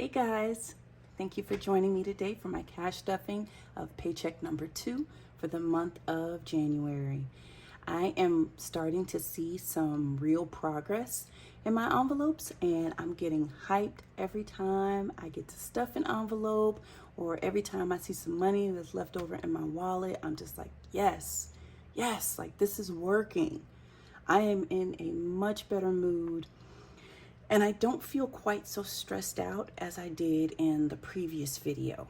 guys, thank you for joining me today for my cash stuffing of paycheck number 2 for the month of January. I am starting to see some real progress in my envelopes, and I'm getting hyped every time I get to stuff an envelope, or every time I see some money that's left over in my wallet. I'm just like, yes, like this is working. I am in a much better mood, and I don't feel quite so stressed out as I did in the previous video.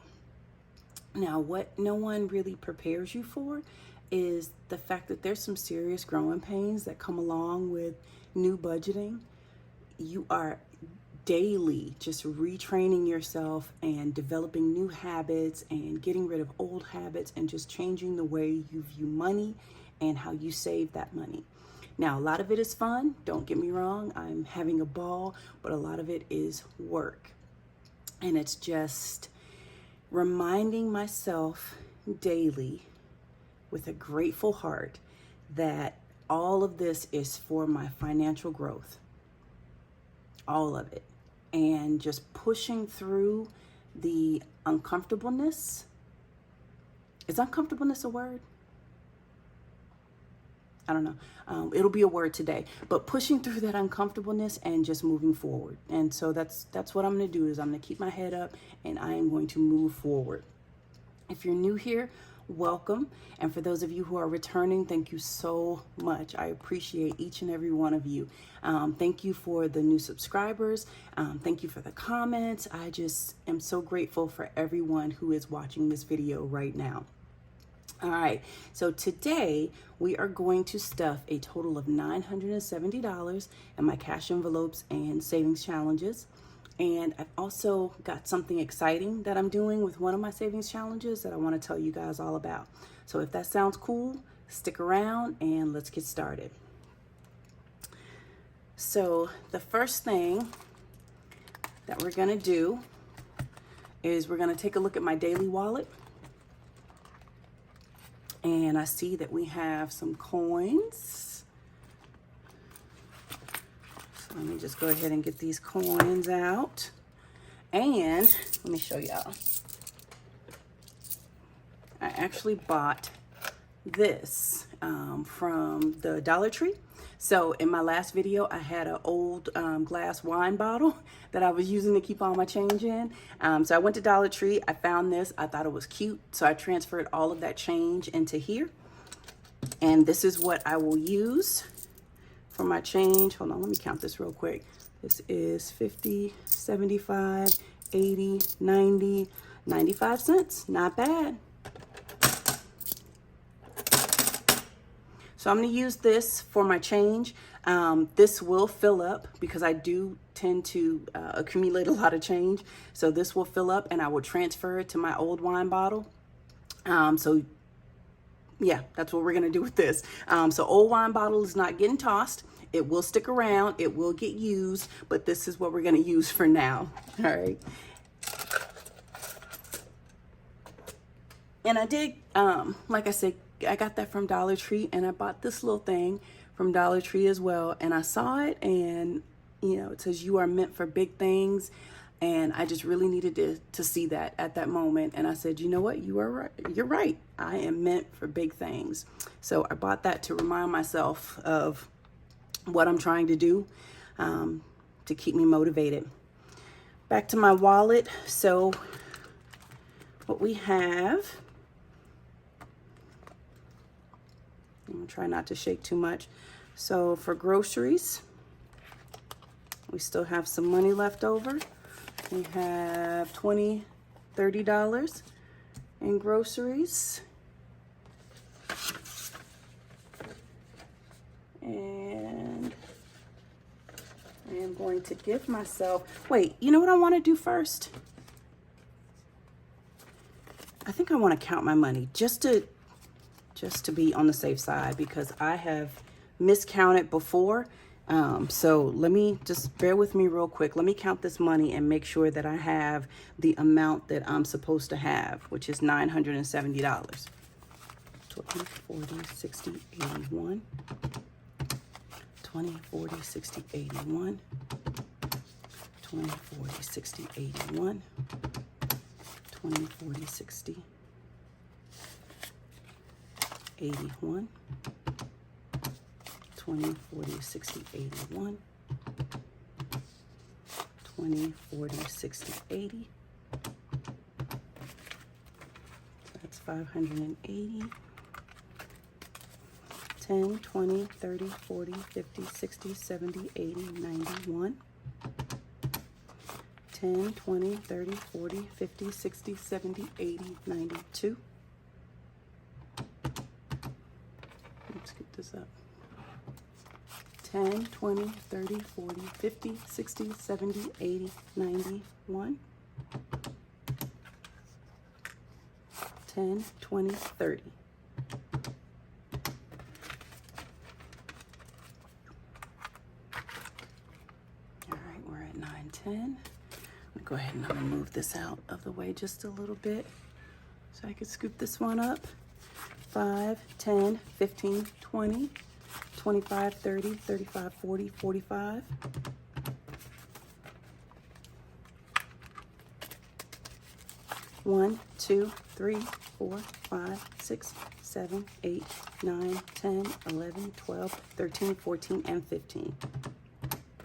Now, what no one really prepares you for is the fact that there's some serious growing pains that come along with new budgeting. You are daily just retraining yourself and developing new habits and getting rid of old habits and just changing the way you view money and how you save that money. Now, a lot of it is fun, don't get me wrong, I'm having a ball, but a lot of it is work. And it's just reminding myself daily with a grateful heart that all of this is for my financial growth. All of it. And just pushing through the uncomfortableness. Is uncomfortableness a word? I don't know. It'll be a word today, but pushing through that uncomfortableness and just moving forward. And so that's what I'm going to do, is I'm going to keep my head up and I am going to move forward. If you're new here, welcome. And for those of you who are returning, thank you so much. I appreciate each and every one of you. Thank you for the new subscribers. Thank you for the comments. I just am so grateful for everyone who is watching this video right now. All right, so today we are going to stuff a total of $970 in my cash envelopes and savings challenges. And I've also got something exciting that I'm doing with one of my savings challenges that I want to tell you guys all about. So if that sounds cool, stick around and let's get started. So the first thing that we're going to do is we're going to take a look at my daily wallet. And I see that we have some coins. So let me just go ahead and get these coins out. And let me show y'all. I actually bought this from the Dollar Tree. So in my last video, I had an old glass wine bottle that I was using to keep all my change in. So I went to Dollar Tree, I found this, I thought it was cute. So I transferred all of that change into here. And this is what I will use for my change. Hold on, let me count this real quick. This is 50, 75, 80, 90, 95 cents. Not bad. So I'm going to use this for my change. This will fill up because I do tend to accumulate a lot of change. So this will fill up and I will transfer it to my old wine bottle. So yeah, that's what we're going to do with this. So old wine bottle is not getting tossed. It will stick around. It will get used, but this is what we're going to use for now. All right. And I did, like I said, I got that from Dollar Tree, and I bought this little thing from Dollar Tree as well. And I saw it, and you know, it says you are meant for big things. And I just really needed to see that at that moment. And I said, you know what, you are right. You're right. I am meant for big things. So I bought that to remind myself of what I'm trying to do to keep me motivated. Back to my wallet. So what we have, I'm gonna try not to shake too much. So for groceries, we still have some money left over. We have $20, $30 in groceries. And I am going to give myself, wait, you know what I want to do first? I think I want to count my money just to be on the safe side, because I have miscounted before. So let me just bear with me real quick. Let me count this money and make sure that I have the amount that I'm supposed to have, which is $970. 20, 40, 60, 81. 20, 40, 60, 81. 20, 40, 60, 81, 20, 40, 60, 81, 20, 40, 60, 81, 20, 40, 60, 80. That's 580. 10, 20, 30, 40, 50, 60, 70, 80, 91. 10, 20, 30, 40, 50, 60, 70, 80, 92. Let's get this up. 10, 20, 30, 40, 50, 60, 70, 80, 91. 10, 20, 30. All right, we're at 9, 10. I'm gonna go ahead and I'm gonna move this out of the way just a little bit so I can scoop this one up. 5, 10, 15, 20, 25, 30, 35, 40, 45. 1, 2, 3, 4, 5, 6, 7, 8, 9, 10, 11, 12, 13, 14, and 15.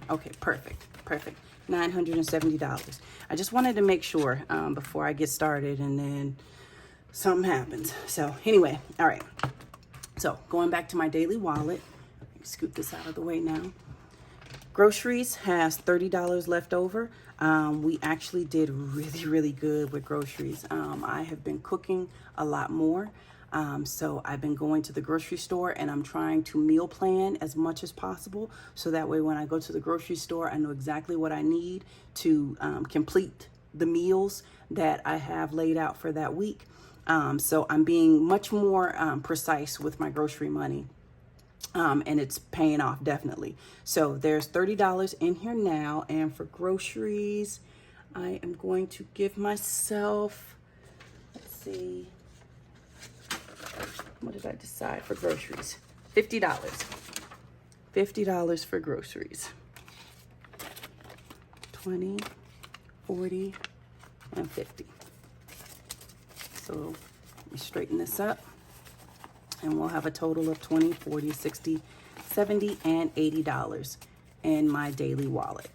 Okay, perfect, perfect. $970. I just wanted to make sure before I get started and then something happens. So anyway, all right. So going back to my daily wallet, scoop this out of the way now. Groceries has $30 left over. We actually did really good with groceries. I have been cooking a lot more. So I've been going to the grocery store and I'm trying to meal plan as much as possible. So that way when I go to the grocery store, I know exactly what I need to complete the meals that I have laid out for that week. So I'm being much more precise with my grocery money. And it's paying off definitely. So there's $30 in here now. And for groceries, I am going to give myself, let's see, what did I decide for groceries? $50. $50 for groceries. 20, 40, and 50. So let me straighten this up. And we'll have a total of 20, 40, 60, 70, and $80 in my daily wallet.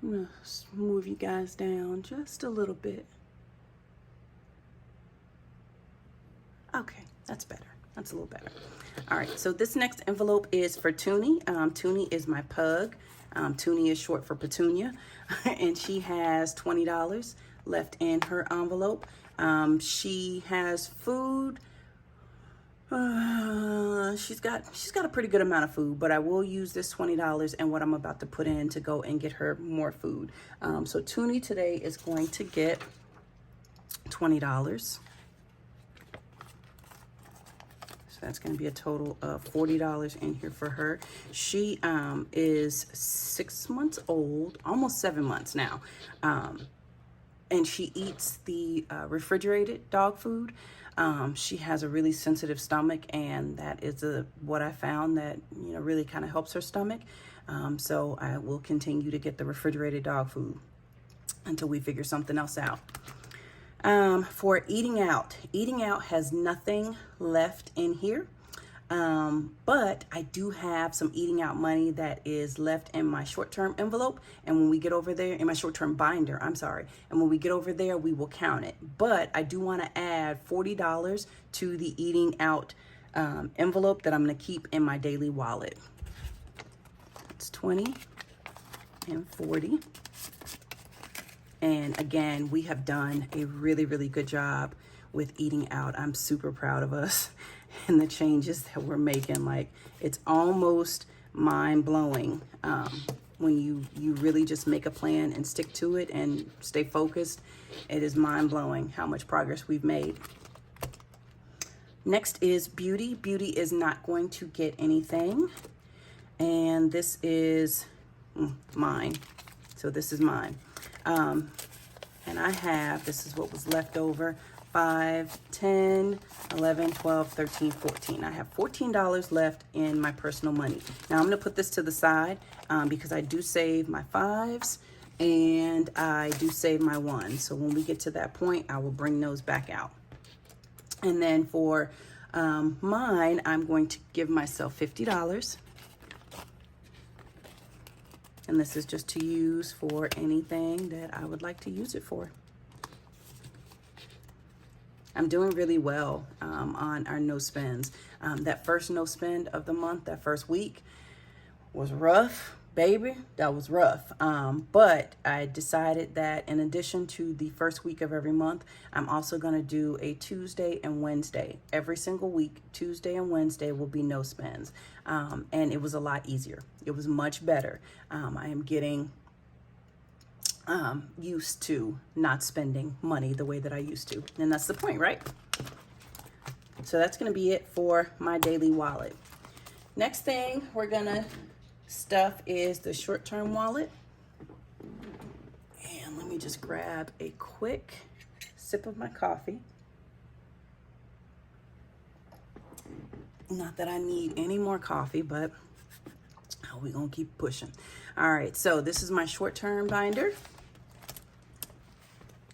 I'm gonna move you guys down just a little bit. Okay, that's better. That's a little better. All right, so this next envelope is for Toonie. Toonie is my pug. Toonie is short for Petunia, and she has $20 left in her envelope. She has food. She's got a pretty good amount of food, but I will use this $20 and what I'm about to put in to go and get her more food. So Toonie today is going to get $20. So that's going to be a total of $40 in here for her. She is 6 months old, almost 7 months now. And she eats the refrigerated dog food. She has a really sensitive stomach, and that is what I found that, you know, really kind of helps her stomach. So I will continue to get the refrigerated dog food until we figure something else out. For eating out has nothing left in here. But I do have some eating out money that is left in my short-term envelope. And when we get over there, in my short-term binder, I'm sorry. And when we get over there, we will count it. But I do want to add $40 to the eating out envelope that I'm going to keep in my daily wallet. It's 20 and 40. And again, we have done a really good job with eating out. I'm super proud of us and the changes that we're making. Like, it's almost mind-blowing when you really just make a plan and stick to it and stay focused. It is mind-blowing how much progress we've made. Next is Beauty. Beauty is not going to get anything. And this is mine. So this is mine. And I have, this is what was left over, 5, 10, 11, 12, 13, 14. I have $14 left in my personal money. Now I'm gonna put this to the side because I do save my 5s and I do save my 1s. So when we get to that point, I will bring those back out. And then for mine, I'm going to give myself $50. And this is just to use for anything that I would like to use it for. I'm doing really well on our no spends. That first no spend of the month, that first week was rough, baby. That was rough. But I decided that in addition to the first week of every month, I'm also going to do a Tuesday and Wednesday. Every single week, Tuesday and Wednesday will be no spends. And it was a lot easier. It was much better. I am getting used to not spending money the way that I used to. And that's the point, right? So that's going to be it for my daily wallet. Next thing we're going to stuff is the short-term wallet. And let me just grab a quick sip of my coffee. Not that I need any more coffee, but we're going to keep pushing. All right, so this is my short-term binder.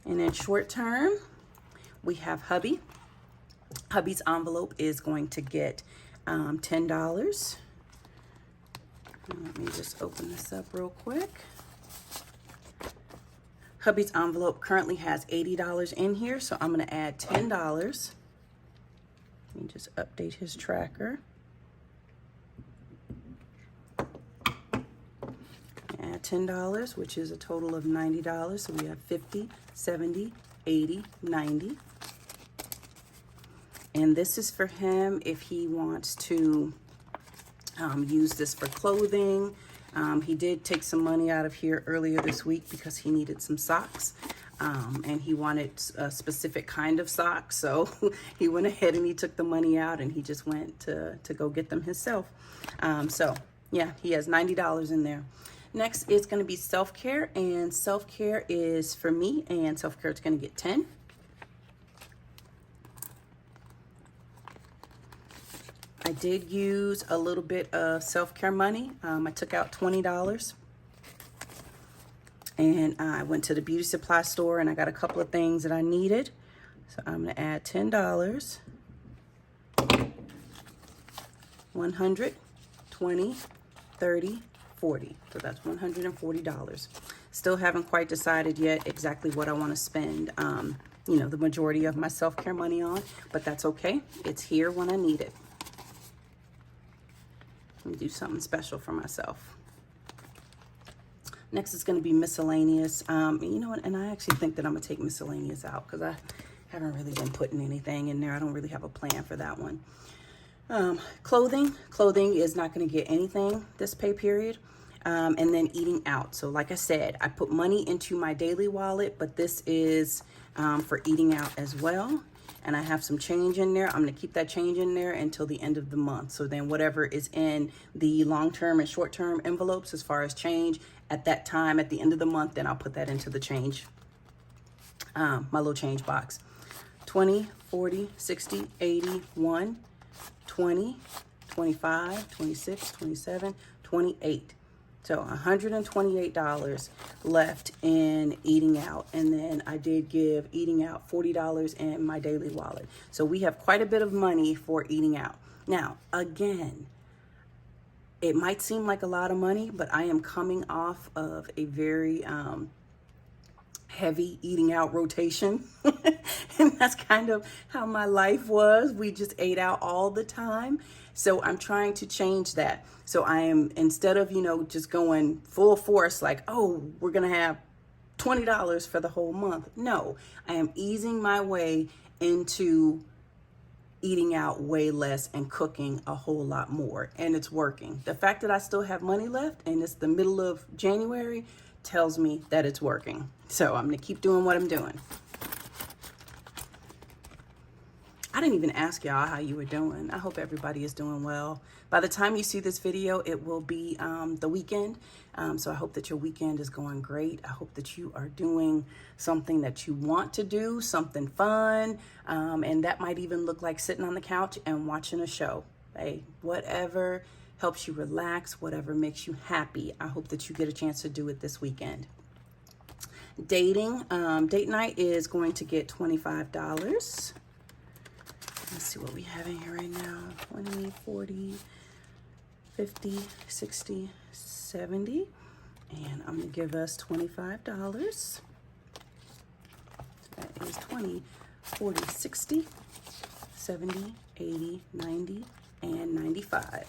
And in short-term, we have hubby. Hubby's envelope is going to get $10. Let me just open this up real quick. Hubby's envelope currently has $80 in here, so I'm going to add $10. Let me just update his tracker. Add $10, which is a total of $90. So we have 50, 70, 80, 90. And this is for him if he wants to use this for clothing. He did take some money out of here earlier this week because he needed some socks. And he wanted a specific kind of socks. So he went ahead and he took the money out and he just went to go get them himself. So yeah, he has $90 in there. Next is going to be self-care, and self-care is for me, and self-care is going to get 10. I did use a little bit of self-care money. I took out $20 and I went to the beauty supply store and I got a couple of things that I needed. So I'm going to add $10, 100, 20, 30, 40. So that's $140. Still haven't quite decided yet exactly what I want to spend, you know, the majority of my self-care money on, but that's okay. It's here when I need it. Let me do something special for myself. Next is going to be miscellaneous. You know what? And I actually think that I'm going to take miscellaneous out because I haven't really been putting anything in there. I don't really have a plan for that one. Clothing is not going to get anything this pay period. And then eating out. So like I said, I put money into my daily wallet, but this is for eating out as well. And I have some change in there. I'm going to keep that change in there until the end of the month. So then whatever is in the long-term and short-term envelopes as far as change at that time, at the end of the month, then I'll put that into the change, my little change box. 20, 40, 60, 80, 1, 20, 25, 26, 27, 28. So $128 left in eating out. And then I did give eating out $40 in my daily wallet. So we have quite a bit of money for eating out. Now, again, it might seem like a lot of money, but I am coming off of a very heavy eating out rotation. And that's kind of how my life was. We just ate out all the time. So I'm trying to change that. So I am, instead of, you know, just going full force, like, oh, we're going to have $20 for the whole month. No, I am easing my way into eating out way less and cooking a whole lot more. And it's working. The fact that I still have money left and it's the middle of January tells me that it's working. So I'm going to keep doing what I'm doing. I didn't even ask y'all how you were doing. I hope everybody is doing well. By the time you see this video, it will be the weekend. So I hope that your weekend is going great. I hope that you are doing something that you want to do, something fun. And that might even look like sitting on the couch and watching a show. Hey, whatever helps you relax, whatever makes you happy. I hope that you get a chance to do it this weekend. Dating, date night is going to get $25. Let's see what we have in here right now. 20, 40, 50, 60, 70. And I'm going to give us $25. That is 20, 40, 60, 70, 80, 90, and 95.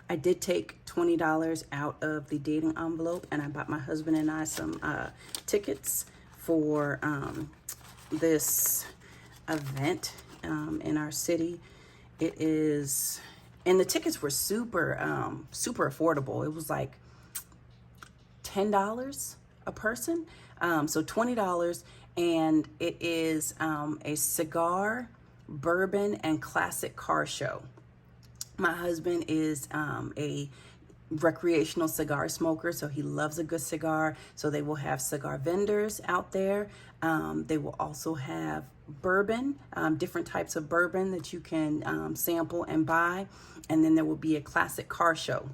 I did take $20 out of the dating envelope, and I bought my husband and I some tickets for this event in our city. It is, and the tickets were super super affordable. It was like $10 a person, so $20, and it is a cigar, bourbon, and classic car show. My husband is a recreational cigar smoker, so he loves a good cigar. So they will have cigar vendors out there. They will also have bourbon, different types of bourbon that you can sample and buy. And then there will be a classic car show.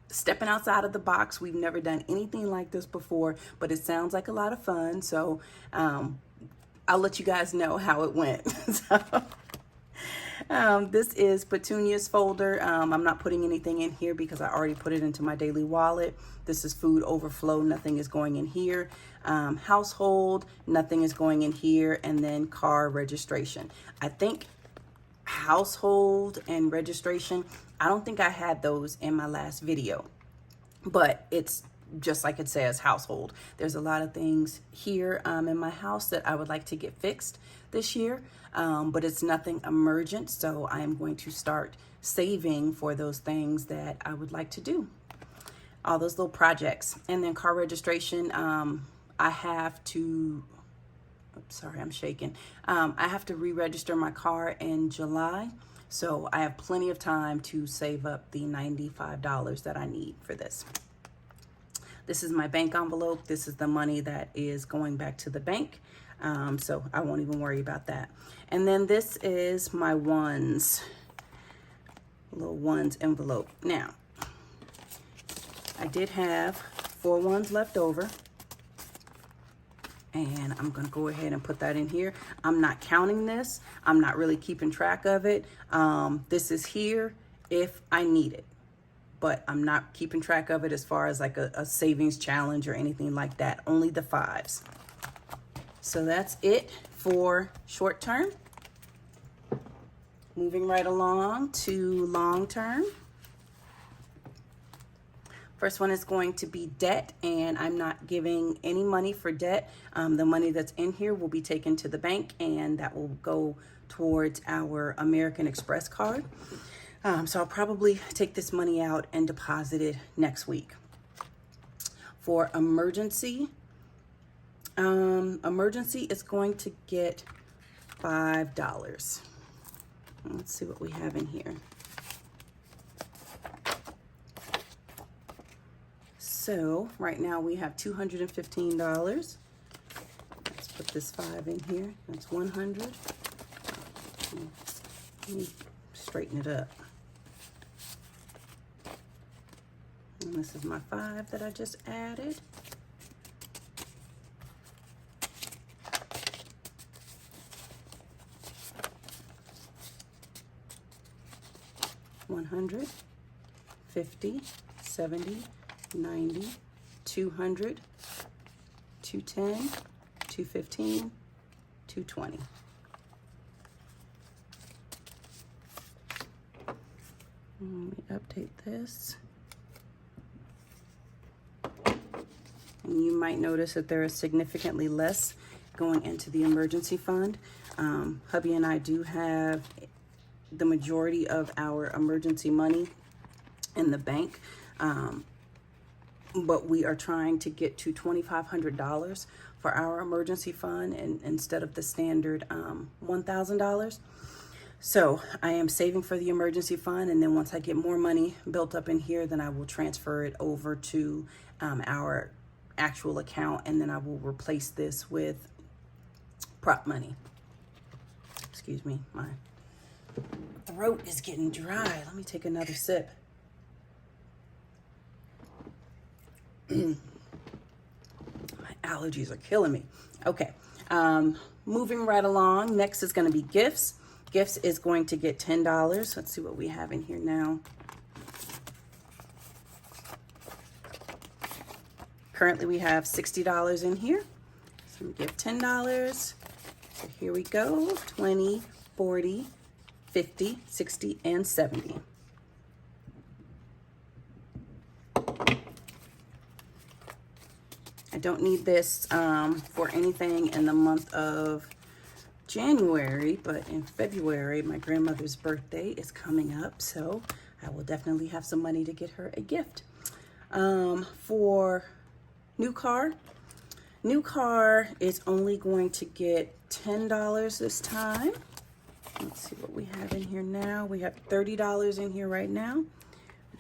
Stepping outside of the box, we've never done anything like this before, but it sounds like a lot of fun. So I'll let you guys know how it went. This is Petunia's folder. I'm not putting anything in here because I already put it into my daily wallet. This is food overflow. Nothing is going in here. Household, nothing is going in here. And then car registration. I think household and registration, I don't think I had those in my last video, but it's just like it says, household. There's a lot of things here in my house that I would like to get fixed this year, but it's nothing emergent, so I am going to start saving for those things that I would like to do. All those little projects. And then car registration, I have to, oops, sorry, I'm shaking. I have to re-register my car in July, so I have plenty of time to save up the $95 that I need for this. This is my bank envelope. This is the money that is going back to the bank. So I won't even worry about that. And then this is my ones, little ones envelope. Now, I did have 4 ones left over. And I'm going to go ahead and put that in here. I'm not counting this. I'm not really keeping track of it. This is here if I need it. But I'm not keeping track of it as far as like a savings challenge or anything like that. Only the 5s. So that's it for short term. Moving right along to long term. First one is going to be debt, and I'm not giving any money for debt. The money that's in here will be taken to the bank, and that will go towards our American Express card. So I'll probably take this money out and deposit it next week. For emergency, it's going to get $5. Let's see what we have in here. So right now we have $215. Let's put this 5 in here. That's 100. Let me straighten it up. And this is my 5 that I just added. $100, $50, $70, $90, $200, $210, $215, $220. Let me update this. And you might notice that there is significantly less going into the emergency fund. Hubby and I do have the majority of our emergency money in the bank. but we are trying to get to $2,500 for our emergency fund, and instead of the standard $1,000. So I am saving for the emergency fund, and then once I get more money built up in here, then I will transfer it over to our actual account, and then I will replace this with prop money. Excuse me, my throat is getting dry. Let me take another sip. My allergies are killing me. Okay, moving right along. Next is going to be gifts. Gifts is going to get $10. Let's see what we have in here now. Currently we have $60 in here. So we give $10. So here we go, 20, 40, 50, 60, and 70. I don't need this for anything in the month of January, but in February, my grandmother's birthday is coming up, so I will definitely have some money to get her a gift. For new car is only going to get $10 this time. Let's see what we have in here now. We have $30 in here right now.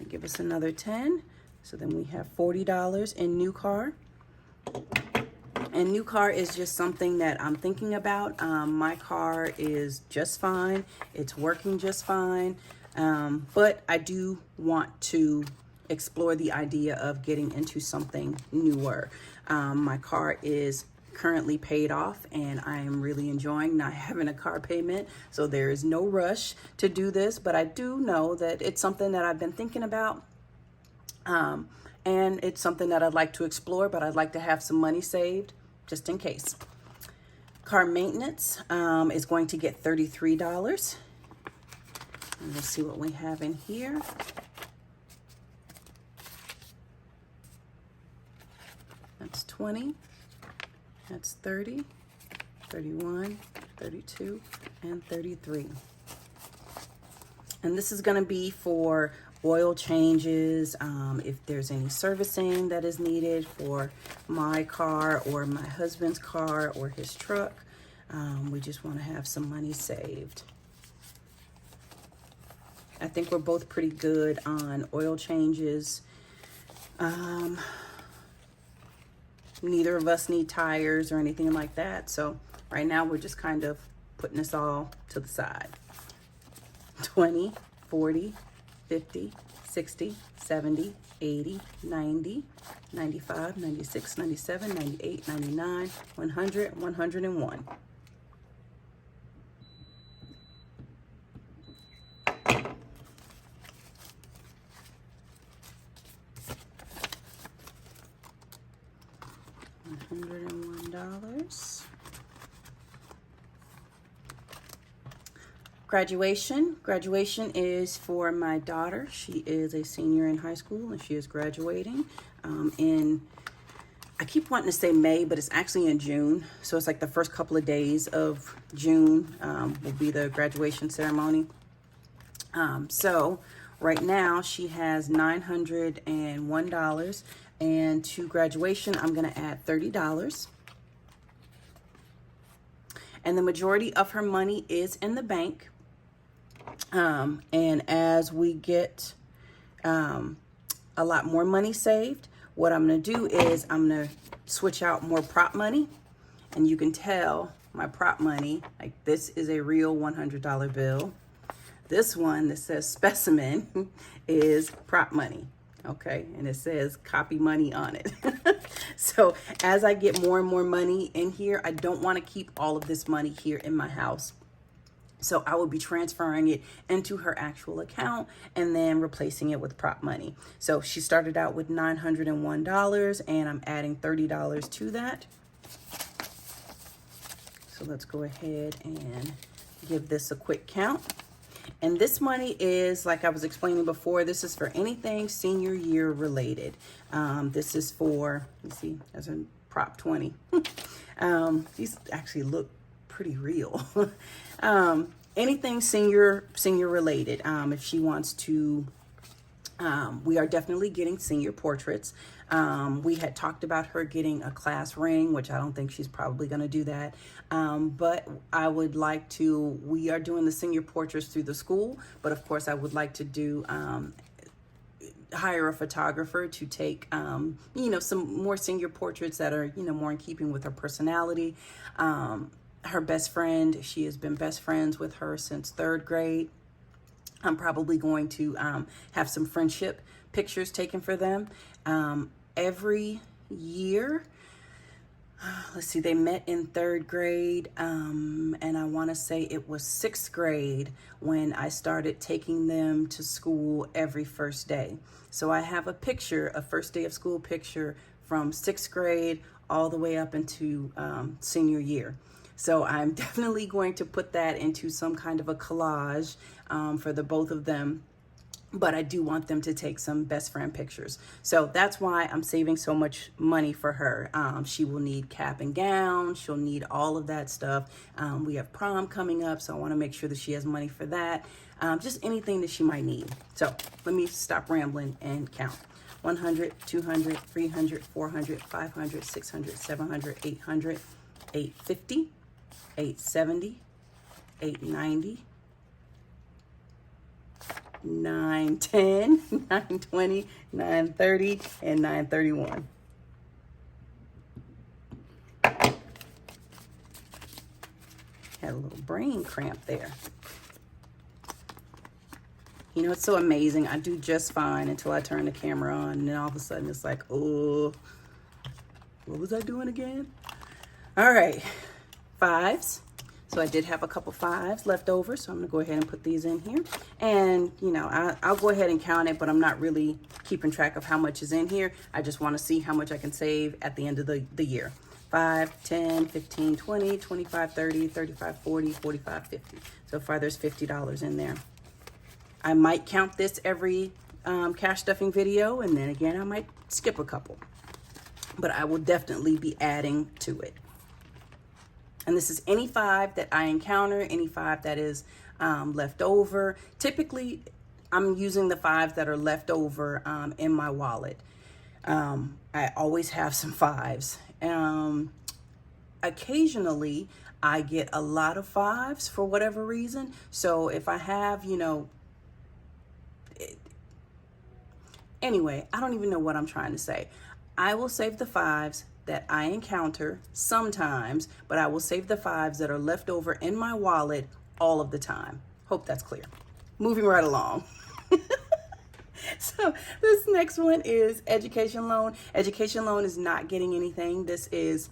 Give us another 10. So then we have $40 in new car. And new car is just something that I'm thinking about. My car is just fine. It's working just fine. But I do want to explore the idea of getting into something newer. My car is currently paid off, and I am really enjoying not having a car payment. So there is no rush to do this, but I do know that it's something that I've been thinking about. And it's something that I'd like to explore, but I'd like to have some money saved just in case. Car maintenance is going to get $33. And let's see what we have in here. That's 20, that's 30, 31, 32, and 33. And this is going to be for oil changes, if there's any servicing that is needed for my car or my husband's car or his truck. We just want to have some money saved. I think we're both pretty good on oil changes. Neither of us need tires or anything like that. So right now we're just kind of putting this all to the side. 20, 40, 50, 60, 70, 80, 90, 95, 96, 97, 98, 99, 100, 101. $101. Graduation is for my daughter. She is a senior in high school, and she is graduating I keep wanting to say May, but it's actually in June. So it's like the first couple of days of June will be the graduation ceremony. So right now she has $901, and to graduation I'm going to add $30. And the majority of her money is in the bank. And as we get a lot more money saved, what I'm going to do is I'm going to switch out more prop money. And you can tell my prop money, like this is a real $100 bill. This one that says specimen is prop money. Okay, and it says copy money on it. So as I get more and more money in here, I don't want to keep all of this money here in my house. So I will be transferring it into her actual account and then replacing it with prop money. So she started out with $901, and I'm adding $30 to that. So let's go ahead and give this a quick count. And this money is, like I was explaining before, this is for anything senior year related. This is for, let's see, as a prop 20. These actually look pretty real. Anything senior related. If she wants to We are definitely getting senior portraits. We had talked about her getting a class ring, which I don't think she's probably going to do that. But I would like to, we are doing the senior portraits through the school, but of course I would like to do, hire a photographer to take, you know, some more senior portraits that are, you know, more in keeping with her personality. Her best friend, she has been best friends with her since 3rd grade. I'm probably going to have some friendship pictures taken for them. Every year, let's see, they met in 3rd grade, and I want to say it was 6th grade when I started taking them to school every first day. So I have a picture, a first day of school picture from 6th grade all the way up into senior year. So I'm definitely going to put that into some kind of a collage for the both of them. But I do want them to take some best friend pictures. So that's why I'm saving so much money for her. She will need cap and gown. She'll need all of that stuff. We have prom coming up, so I want to make sure that she has money for that. Just anything that she might need. So let me stop rambling and count. 100, 200, 300, 400, 500, 600, 700, 800, 850, 870, 890, 910, 920, 930, and 931. Had a little brain cramp there. You know, it's so amazing. I do just fine until I turn the camera on, and then all of a sudden it's like, oh, what was I doing again? All right, 5s. So I did have a couple 5s left over, so I'm gonna go ahead and put these in here. And, you know, I'll go ahead and count it, but I'm not really keeping track of how much is in here. I just wanna see how much I can save at the end of the year. 5, 10, 15, 20, 25, 30, 35, 40, 45, 50. So far there's $50 in there. I might count this every cash stuffing video, and then again, I might skip a couple. But I will definitely be adding to it. And this is any 5 that I encounter, any 5 that is left over. Typically, I'm using the 5s that are left over in my wallet. I always have some 5s. Occasionally, I get a lot of 5s for whatever reason. So if I have, you know, anyway, I don't even know what I'm trying to say. I will save the 5s that I encounter sometimes, but I will save the 5s that are left over in my wallet all of the time. Hope that's clear. Moving right along. So this next one is education loan. Education loan is not getting anything. This is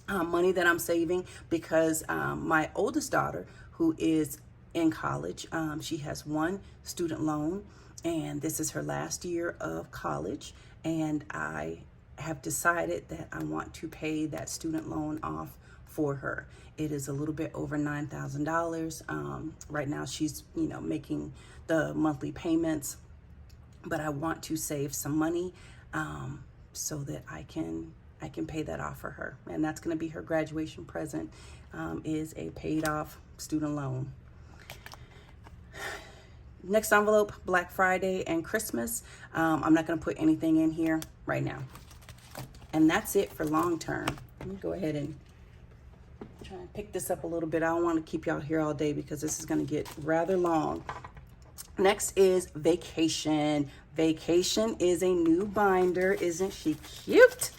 money that I'm saving because my oldest daughter, who is in college, she has one student loan, and this is her last year of college, and I have decided that I want to pay that student loan off for her. It is a little bit over $9,000. Right now she's, you know, making the monthly payments, but I want to save some money so that I can pay that off for her. And that's going to be her graduation present, is a paid off student loan. Next envelope, Black Friday and Christmas. I'm not going to put anything in here right now. And that's it for long term. Let me go ahead and try and pick this up a little bit. I don't want to keep y'all here all day because this is going to get rather long. Next is vacation. Vacation is a new binder. Isn't she cute?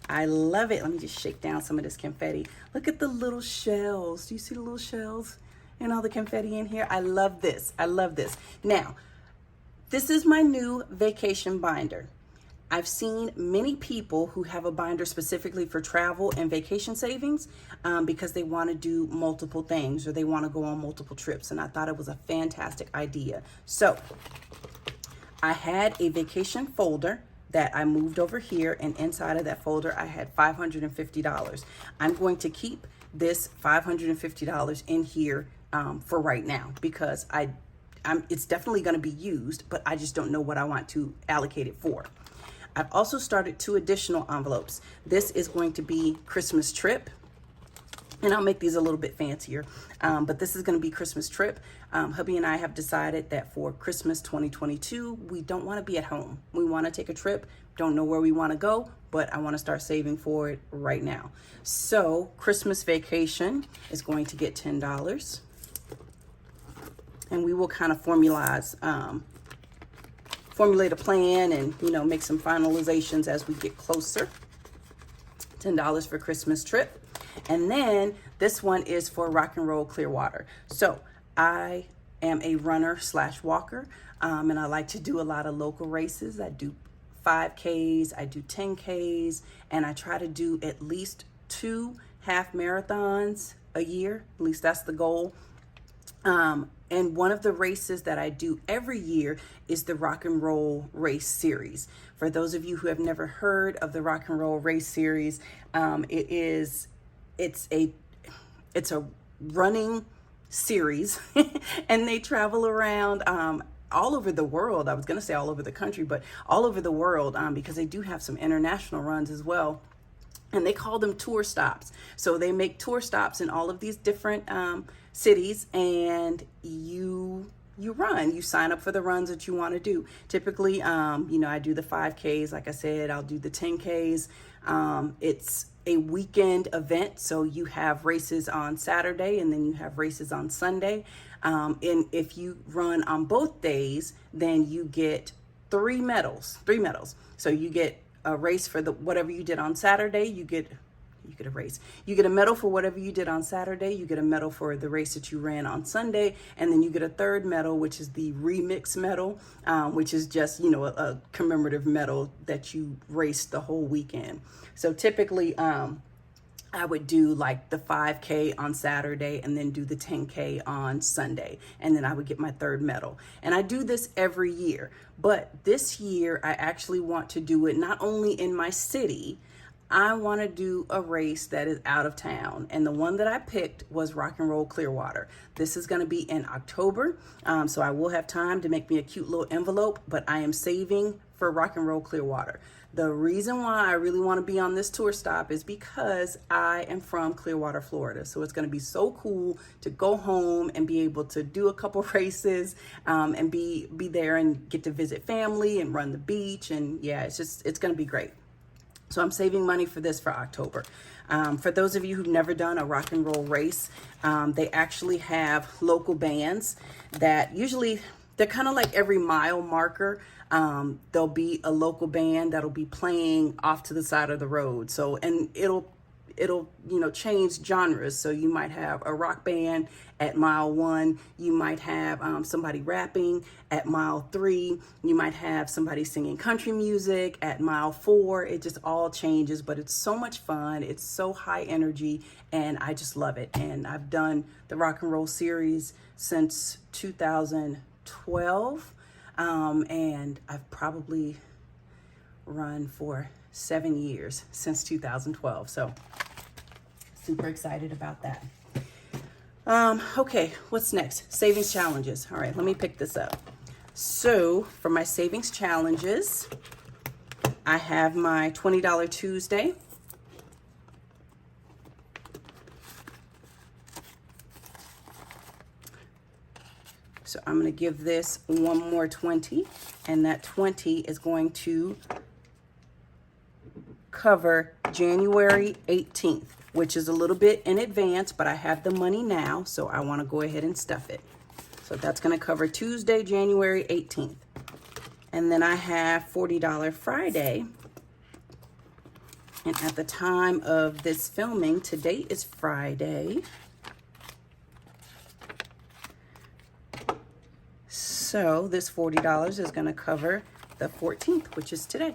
I love it. Let me just shake down some of this confetti. Look at the little shells. Do you see the little shells and all the confetti in here? I love this. I love this. Now, this is my new vacation binder. I've seen many people who have a binder specifically for travel and vacation savings because they want to do multiple things or they want to go on multiple trips. And I thought it was a fantastic idea. So I had a vacation folder that I moved over here, and inside of that folder, I had $550. I'm going to keep this $550 in here for right now because it's definitely going to be used, but I just don't know what I want to allocate it for. I've also started 2 additional envelopes. This is going to be Christmas trip, And I'll make these a little bit fancier, but this is going to be Christmas trip. Hubby and I have decided that for Christmas 2022, we don't want to be at home. We want to take a trip. Don't know where we want to go, but I want to start saving for it right now. So Christmas vacation is going to get $10. And we will kind of formulate a plan and, you know, make some finalizations as we get closer. $10 for Christmas trip. And then this one is for Rock and Roll Clearwater. So I am a runner / walker, and I like to do a lot of local races. I do 5Ks, I do 10Ks, and I try to do at least 2 half marathons a year. At least that's the goal. And one of the races that I do every year is the Rock and Roll Race Series. For those of you who have never heard of the Rock and Roll Race Series, it's a running series and they travel around all over the world. I was going to say all over the country, but all over the world, because they do have some international runs as well. And they call them tour stops. So they make tour stops in all of these different cities, and you run. You sign up for the runs that you want to do. Typically, you know, I do the 5Ks. Like I said, I'll do the 10Ks. It's a weekend event, so you have races on Saturday and then you have races on Sunday. And if you run on both days, then you get 3 medals. So you get a race for whatever you did on Saturday. You get a race. You get a medal for whatever you did on Saturday. You get a medal for the race that you ran on Sunday, and then you get a third medal, which is the remix medal, which is just, you know, a commemorative medal that you raced the whole weekend. So typically, I would do like the 5K on Saturday and then do the 10K on Sunday. And then I would get my third medal. And I do this every year. But this year, I actually want to do it not only in my city. I want to do a race that is out of town. And the one that I picked was Rock and Roll Clearwater. This is going to be in October. So I will have time to make me a cute little envelope, but I am saving for Rock and Roll Clearwater. The reason why I really want to be on this tour stop is because I am from Clearwater, Florida. So it's going to be so cool to go home and be able to do a couple races, and be there and get to visit family and run the beach. And yeah, it's going to be great. So I'm saving money for this for October. For those of you who've never done a rock and roll race, they actually have local bands that usually, they're kind of like every mile marker. There'll be a local band that'll be playing off to the side of the road. So, and it'll, you know, change genres. So you might have a rock band at mile 1. You might have somebody rapping at mile 3. You might have somebody singing country music at mile 4. It just all changes, but it's so much fun. It's so high energy, and I just love it. And I've done the rock and roll series since 2012. And I've probably run for 7 years since 2012. So super excited about that. Okay, what's next? Savings challenges. All right, let me pick this up. So for my savings challenges, I have my $20 Tuesday. So I'm going to give this one more 20, and that 20 is going to cover January 18th, which is a little bit in advance, but I have the money now, so I want to go ahead and stuff it. So that's going to cover Tuesday, January 18th. And then I have $40 Friday. And at the time of this filming, today is Friday. So this $40 is going to cover the 14th, which is today.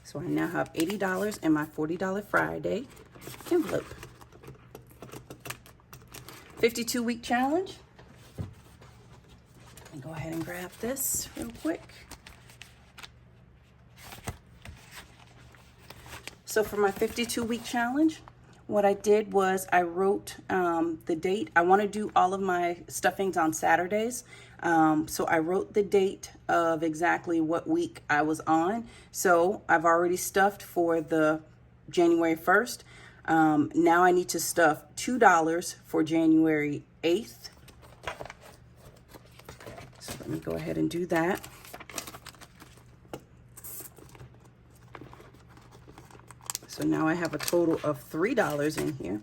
So I now have $80 in my $40 Friday envelope. 52-week challenge. Let me go ahead and grab this real quick. So for my 52-week challenge, what I did was I wrote the date. I want to do all of my stuffings on Saturdays. So I wrote the date of exactly what week I was on. So I've already stuffed for the January 1st. Now I need to stuff $2 for January 8th. So let me go ahead and do that. So now I have a total of $3 in here.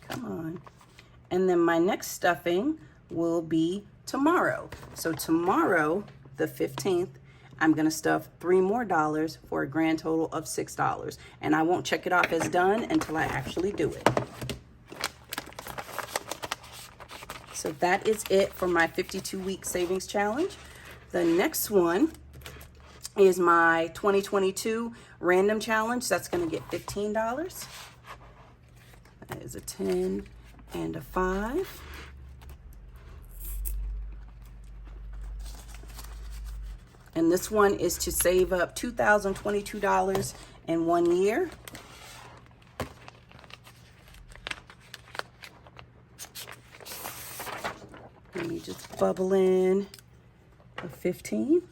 Come on. And then my next stuffing will be tomorrow. So tomorrow, the 15th, I'm gonna stuff $3 more for a grand total of $6. And I won't check it off as done until I actually do it. So that is it for my 52-week savings challenge. The next one is my 2022 random challenge. That's gonna get $15. That is a 10 and a 5. And this one is to save up $2,022 in 1 year. Let me just bubble in a 15.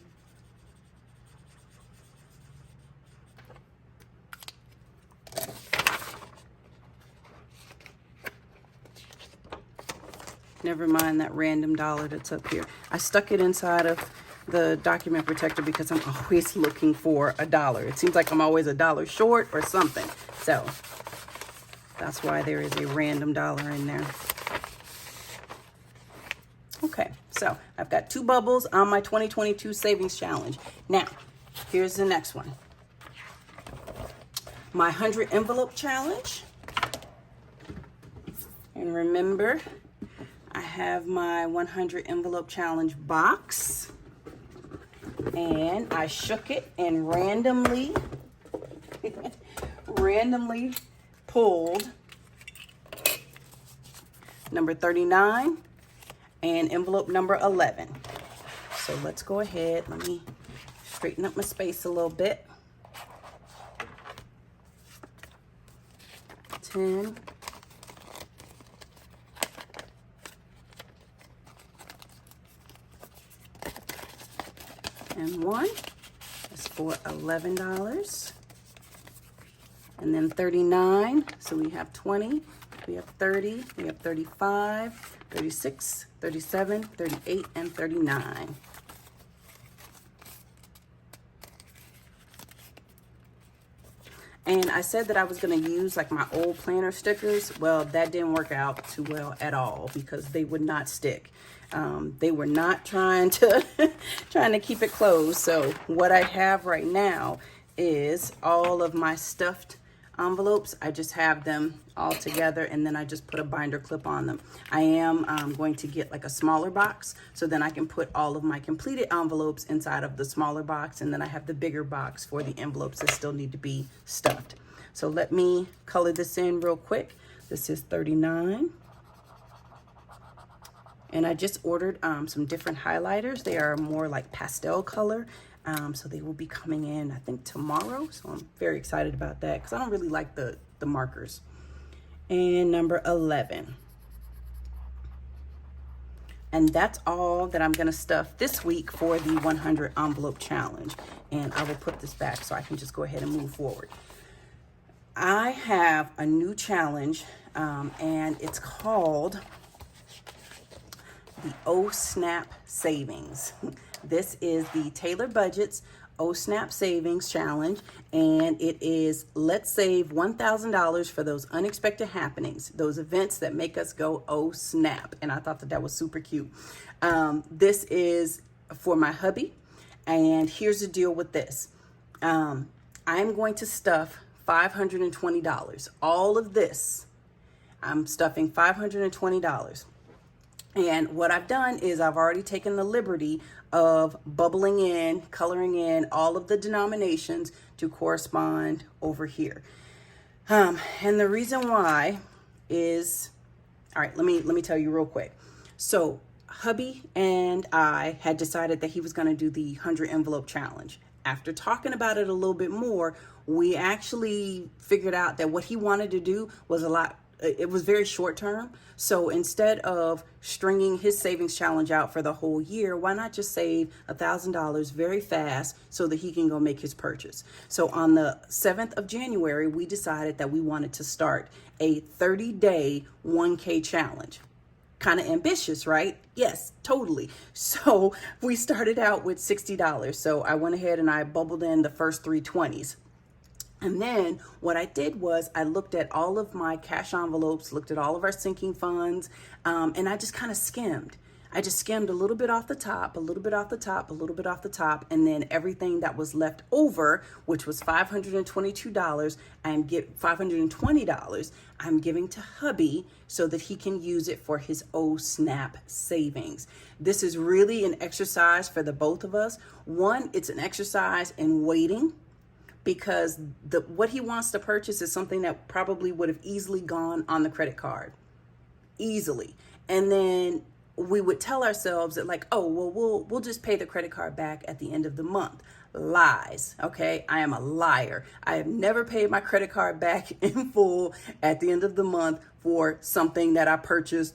Never mind that random dollar that's up here. I stuck it inside of the document protector because I'm always looking for a dollar. It seems like I'm always a dollar short or something. So that's why there is a random dollar in there. Okay, so I've got 2 bubbles on my 2022 savings challenge. Now, here's the next one. My 100 envelope challenge. And remember, I have my 100 envelope challenge box. And I shook it and randomly pulled number 39 and envelope number 11. So let's go ahead. Let me straighten up my space a little bit. 10. And 1 is for $11. And then 39, so we have 20, we have 30, we have 35, 36, 37, 38, and 39. And I said that I was going to use like my old planner stickers. Well, that didn't work out too well at all because they would not stick. They were not trying to keep it closed. So what I have right now is all of my stuffed envelopes. I just have them all together and then I just put a binder clip on them. I am going to get like a smaller box so then I can put all of my completed envelopes inside of the smaller box, and then I have the bigger box for the envelopes that still need to be stuffed. So let me color this in real quick. This is 39. And I just ordered some different highlighters. They are more like pastel color. So they will be coming in, I think, tomorrow. So I'm very excited about that because I don't really like the markers. And number 11. And that's all that I'm gonna stuff this week for the 100 envelope challenge. And I will put this back so I can just go ahead and move forward. I have a new challenge and it's called the Oh Snap Savings. This is the Taylor Budget's Oh Snap Savings Challenge, and it is let's save $1,000 for those unexpected happenings, those events that make us go, oh snap. And I thought that that was super cute. This is for my hubby, and here's the deal with this. I'm going to stuff $520. All of this, I'm stuffing $520. And what I've done is I've already taken the liberty of bubbling in, coloring in all of the denominations to correspond over here. And the reason why is, all right, let me tell you real quick. So hubby and I had decided that he was going to do the 100 envelope challenge. After talking about it a little bit more, we actually figured out that what he wanted to do was a lot it was very short term. So instead of stringing his savings challenge out for the whole year, why not just save $1,000 very fast so that he can go make his purchase? So on the 7th of January, we decided that we wanted to start a 30-day 1K challenge. Kind of ambitious, right? Yes, totally. So we started out with $60. So I went ahead and I bubbled in the first 3 20s. And then what I did was I looked at all of my cash envelopes, looked at all of our sinking funds, and I just kind of skimmed. I just skimmed a little bit off the top, a little bit off the top, a little bit off the top, and then everything that was left over, which was $522, $520, I'm giving to hubby so that he can use it for his snap savings. This is really an exercise for the both of us. One, it's an exercise in waiting, because what he wants to purchase is something that probably would have easily gone on the credit card. Easily. And then we would tell ourselves that like, oh, well, we'll just pay the credit card back at the end of the month. Lies. Okay. I am a liar. I have never paid my credit card back in full at the end of the month for something that I purchased,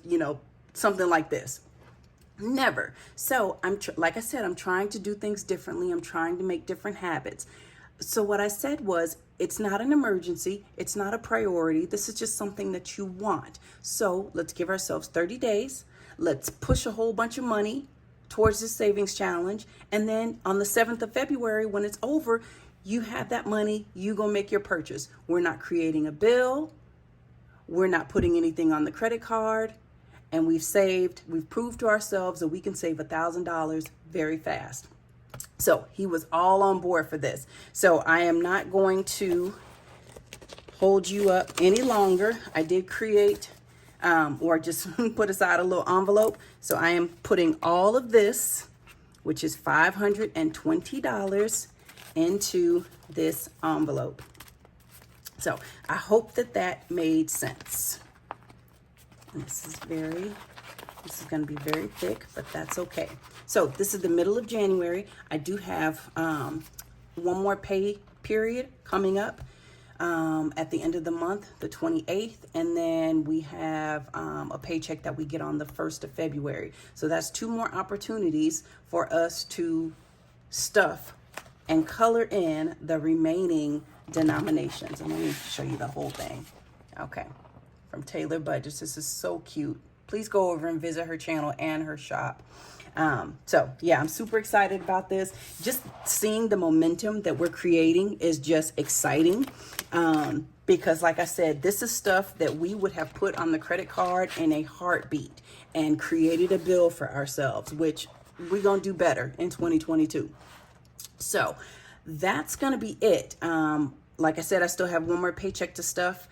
something like this. Never. So like I said, I'm trying to do things differently. I'm trying to make different habits. So what I said was, it's not an emergency. It's not a priority. This is just something that you want. So let's give ourselves 30 days. Let's push a whole bunch of money towards this savings challenge. And then on the 7th of February, when it's over, you have that money, you go make your purchase. We're not creating a bill. We're not putting anything on the credit card. And we've proved to ourselves that we can save $1,000 very fast. So he was all on board for this. So I am not going to hold you up any longer. I did create or just put aside a little envelope. So I am putting all of this, which is $520, into this envelope. So I hope that made sense. And this is going to be very thick, but that's okay. So this is the middle of January. I do have one more pay period coming up at the end of the month, the 28th. And then we have a paycheck that we get on the 1st of February. So that's 2 more opportunities for us to stuff and color in the remaining denominations. And let me show you the whole thing. Okay. From Taylor Budgets. This is so cute. Please go over and visit her channel and her shop. So yeah, I'm super excited about this. Just seeing the momentum that we're creating is just exciting. Because like I said, this is stuff that we would have put on the credit card in a heartbeat and created a bill for ourselves, which we're going to do better in 2022. So that's going to be it. Like I said, I still have one more paycheck to stuff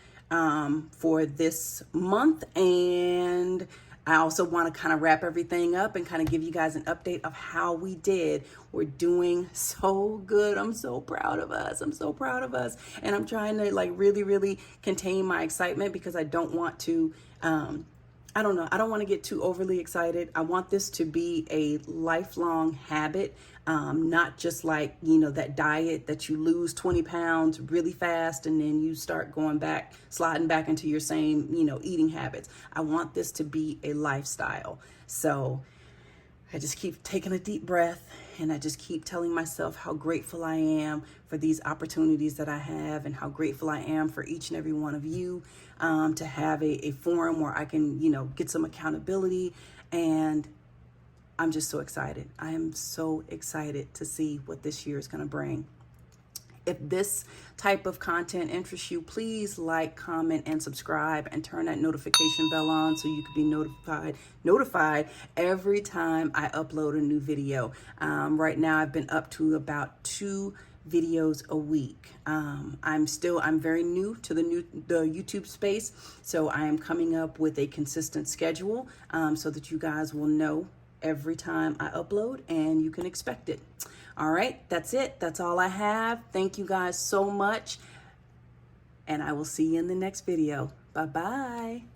for this month, and I also want to kind of wrap everything up and kind of give you guys an update of how we did. We're doing so good. I'm so proud of us. I'm so proud of us. And I'm trying to like really, really contain my excitement because I don't want to, I don't want to get too overly excited. I want this to be a lifelong habit. Not just like, that diet that you lose 20 pounds really fast and then you start sliding back into your same, eating habits. I want this to be a lifestyle. So I just keep taking a deep breath and I just keep telling myself how grateful I am for these opportunities that I have and how grateful I am for each and every one of you, to have a forum where I can, get some accountability. And I'm just so excited. I am so excited to see what this year is going to bring. If this type of content interests you, please like, comment, and subscribe and turn that notification bell on so you can be notified every time I upload a new video. Right now I've been up to about 2 videos a week. I'm very new to the YouTube space, so I am coming up with a consistent schedule so that you guys will know every time I upload and you can expect it. All right, that's it. That's all I have. Thank you guys so much, and I will see you in the next video. Bye-bye.